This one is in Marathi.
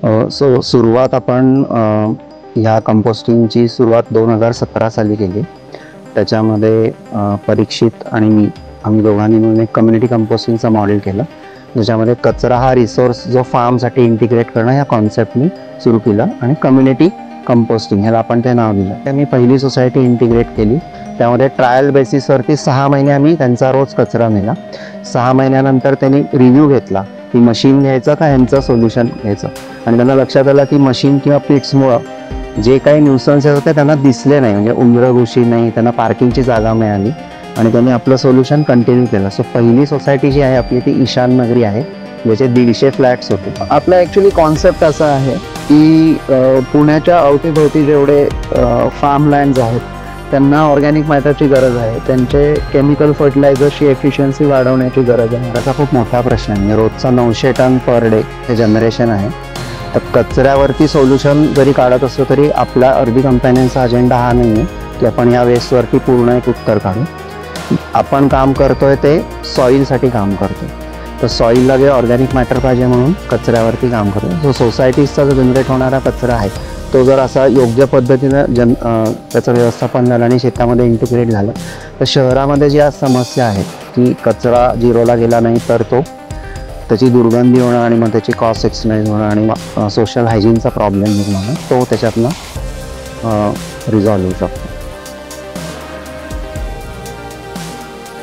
सुरुवात आपण ह्या कंपोस्टिंगची सुरुवात 2017 साली केली. त्याच्यामध्ये परीक्षित आणि आम्ही दोघांनी मिळून एक कम्युनिटी कंपोस्टिंगचा मॉडेल केलं, ज्याच्यामध्ये कचरा हा रिसोर्स जो फार्मसाठी इंटिग्रेट करणं या कॉन्सेप्टनी सुरू केलं आणि कम्युनिटी कंपोस्टिंग ह्याला आपण ते नाव दिलं. मी पहिली सोसायटी इंटिग्रेट केली. त्यामध्ये ट्रायल बेसिसवरती 6 महिने आम्ही त्यांचा रोज कचरा नेला. 6 महिन्यानंतर त्यांनी रिव्ह्यू घेतला की मशीन घ्यायचं का ह्यांचं सोल्युशन घ्यायचं, आणि त्यांना लक्षात आलं की मशीन किंवा पिट्समुळं जे काही न्यूसन्सेस होते त्यांना दिसले नाही, म्हणजे उंदरघुशी नाही, त्यांना पार्किंगची जागा मिळाली आणि त्यांनी आपलं सोल्युशन कंटिन्यू केलं. सो पहिली सोसायटी जी आहे आपली ती ईशान नगरी आहे, ज्याचे 150 फ्लॅट्स होते. आपला ॲक्च्युली कॉन्सेप्ट असा आहे की पुण्याच्या अवतीभोवती जेवढे फार्म लँड्स आहेत त्यांना ऑर्गॅनिक मॅटरची गरज आहे, त्यांचे केमिकल फर्टिलायझरची एफिशियन्सी वाढवण्याची गरज आहे. त्याचा खूप मोठा प्रश्न आहे. रोजचा 900 टन पर डे हे जनरेशन आहे. तर कचऱ्यावरती सोल्युशन जरी काढत असलो तरी आपल्या अर्बी कंपन्यांचा अजेंडा हा नाही आहे की आपण या वेस्टवरती पूर्ण एक उत्तर काढू. आपण काम करतोय ते सॉईलसाठी काम करतोय. तर सॉईलला जे ऑर्गॅनिक मॅटर पाहिजे म्हणून कचऱ्यावरती काम करतो. जो सोसायटीजचा जो जनरेट होणारा कचरा आहे तो जर असा योग्य पद्धतीनं त्याचं व्यवस्थापन झालं आणि शेतामध्ये इंटिग्रेट झालं तर शहरामध्ये ज्या समस्या आहेत की कचरा झिरोला गेला नाही तर त्याची दुर्गंधी होणं आणि मग त्याची कॉस्ट एक्सटर्नाइज होणं आणि सोशल हायजीनचा प्रॉब्लेम निर्माण तो त्याच्यातनं रिझॉल्व्ह होऊ शकतो.